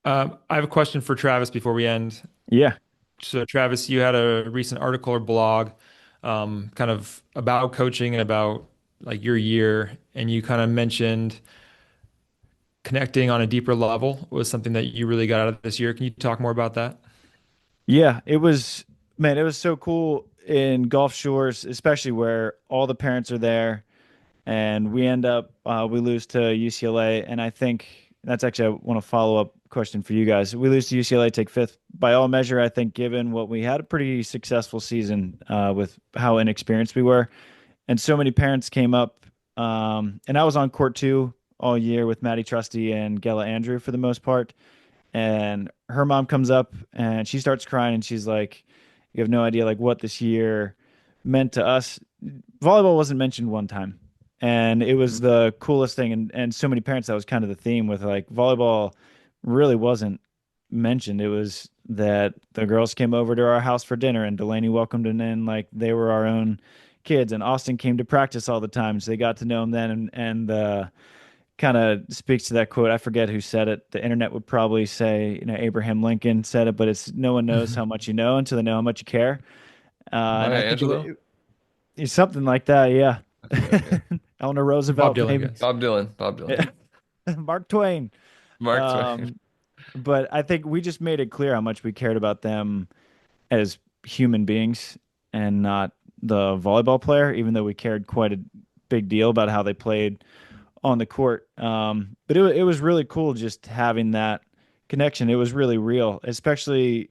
I have a question for Travis before we end. Yeah. So, Travis, you had a recent article or blog, kind of about coaching and about like your year, and you kind of mentioned connecting on a deeper level was something that you really got out of this year. Can you talk more about that? Yeah, it was, man, it was so cool in Gulf Shores, especially where all the parents are there and we lose to UCLA. And I think that's actually, I want to follow up question for you guys. We lose to UCLA, take fifth. By all measure, I think, given what we had a pretty successful season with how inexperienced we were. And so many parents came up. And I was on court too all year with Maddie Trusty and Gela Andrew for the most part. And her mom comes up and she starts crying and she's like, "You have no idea like what this year meant to us." Volleyball wasn't mentioned one time. And it was the coolest thing. And so many parents, that was kind of the theme with like volleyball really wasn't mentioned. It was that the girls came over to our house for dinner and Delaney welcomed them in like they were our own kids. And Austin came to practice all the time. So they got to know him then. And kind of speaks to that quote. I forget who said it. The internet would probably say, Abraham Lincoln said it, but it's no one knows how much you know until they know how much you care. And I Maya think Angelou? it's something like that. Yeah. Okay, okay. Eleanor Bob Roosevelt, Dylan, I maybe. guess. Bob Dylan. Bob Dylan. Mark Twain. Mark Twain. Um, but I think we just made it clear how much we cared about them as human beings and not the volleyball player, even though we cared quite a big deal about how they played on the court. But it was really cool just having that connection. It was really real, especially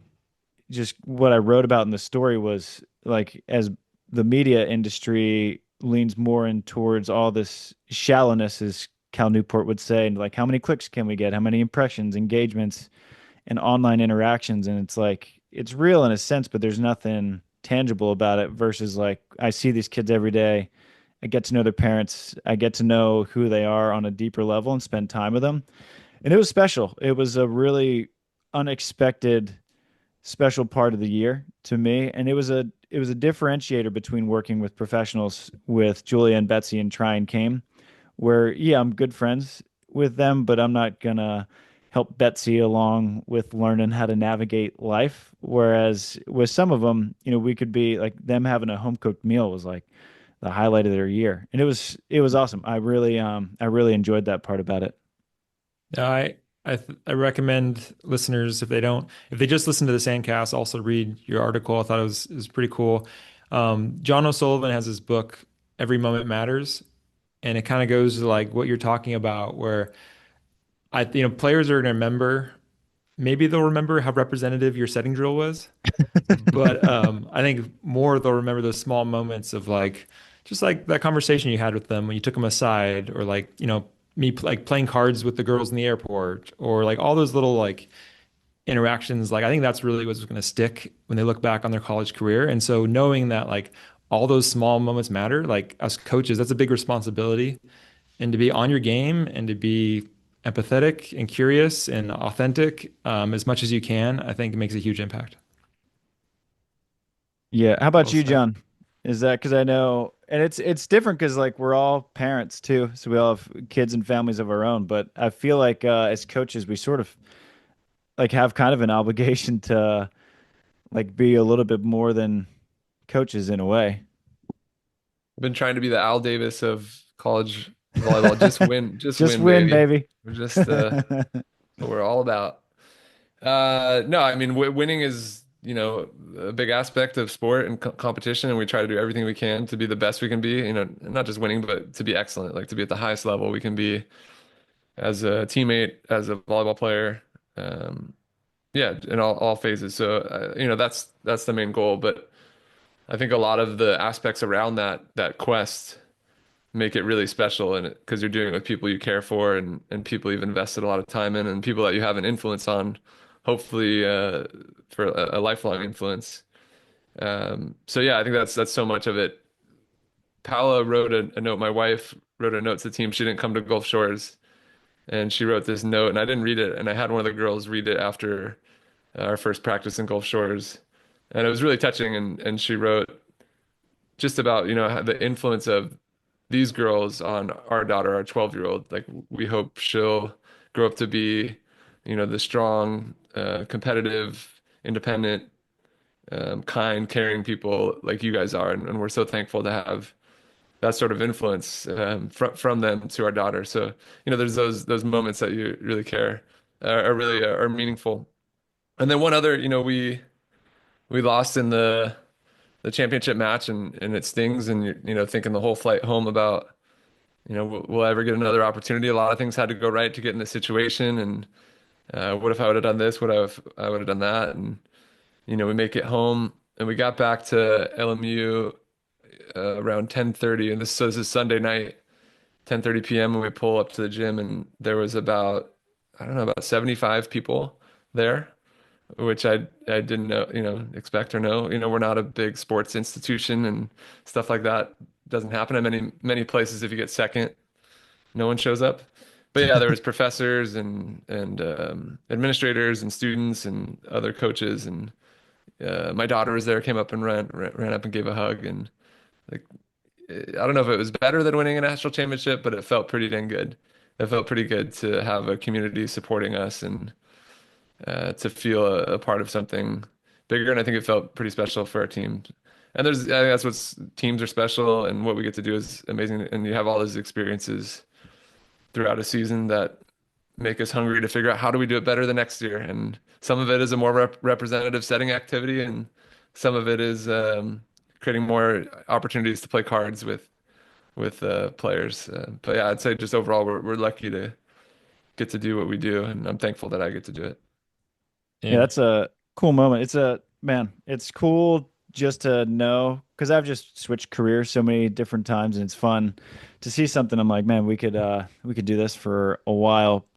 just what I wrote about in the story was like as the media industry leans more in towards all this shallowness, as Cal Newport would say, and like how many clicks can we get, how many impressions, engagements, and online interactions, and it's like it's real in a sense, but there's nothing tangible about it. Versus like I see these kids every day. I get to know their parents. I get to know who they are on a deeper level and spend time with them. And it was special. It was a really unexpected special part of the year to me, and it was a differentiator between working with professionals with Julia and Betsy and Try and Came, where yeah, I'm good friends with them, but I'm not gonna help Betsy along with learning how to navigate life. Whereas with some of them, we could be like them having a home cooked meal was like the highlight of their year, and it was awesome. I really enjoyed that part about it. I recommend listeners if they just listen to the SANDCAST, also read your article. I thought it was pretty cool. John O'Sullivan has his book Every Moment Matters, and it kind of goes to like what you're talking about, where players are going to remember. Maybe they'll remember how representative your setting drill was, but I think more they'll remember those small moments of like just like that conversation you had with them when you took them aside, or like me like playing cards with the girls in the airport, or like all those little like interactions. Like I think that's really what's going to stick when they look back on their college career. And so knowing that like all those small moments matter, like us coaches, that's a big responsibility, and to be on your game and to be empathetic and curious and authentic as much as you can, I think it makes a huge impact. Yeah. How about Well you, said. John? Is that because I know, and it's different because like we're all parents too, so we all have kids and families of our own. But I feel like as coaches, we sort of like have kind of an obligation to like be a little bit more than coaches in a way. I've been trying to be the Al Davis of college volleyball. Just Just win, win, baby. baby. We're just what we're all about. No, I mean w winning is, a big aspect of sport and co competition, and we try to do everything we can to be the best we can be. Not just winning, but to be excellent, like to be at the highest level we can be as a teammate, as a volleyball player. Um, yeah, in all phases. So, that's the main goal. But I think a lot of the aspects around that quest make it really special, and because you're doing it with people you care for and people you've invested a lot of time in and people that you have an influence on, hopefully for a lifelong influence. So yeah, I think that's so much of it. Paula wrote a note. My wife wrote a note to the team. She didn't come to Gulf Shores, and she wrote this note, and I didn't read it. And I had one of the girls read it after our first practice in Gulf Shores, and it was really touching. And she wrote just about, the influence of these girls on our daughter, our 12-year-old. Like we hope she'll grow up to be, the strong, competitive, independent, kind, caring people like you guys are, and we're so thankful to have that sort of influence from them to our daughter. So, there's those moments that you really care are really are meaningful. And then one other, we lost in the championship match, and it stings, and thinking the whole flight home about, will I ever get another opportunity? A lot of things had to go right to get in this situation, and what if I would have done this? What if I would have done that? And we make it home, and we got back to LMU around 10:30, and this is Sunday night, 10:30 p.m. and we pull up to the gym, and there was about, I don't know, about 75 people there, which I didn't know, expect or know. We're not a big sports institution, and stuff like that doesn't happen in many places. If you get second, no one shows up. But yeah, there was professors and administrators and students and other coaches, and my daughter was there, came up and ran up and gave a hug, and like, I don't know if it was better than winning a national championship, but it felt pretty dang good. It felt pretty good to have a community supporting us, and to feel a part of something bigger. And I think it felt pretty special for our team. And I think that's teams are special, and what we get to do is amazing. And you have all those experiences throughout a season that make us hungry to figure out how do we do it better the next year. And some of it is a more representative setting activity, and some of it is creating more opportunities to play cards with players. But yeah, I'd say just overall, we're lucky to get to do what we do, and I'm thankful that I get to do it. Yeah, Yeah. that's a cool moment. It's cool just to know because I've just switched careers so many different times, and it's fun to see something. I'm like, man, we could do this for a while.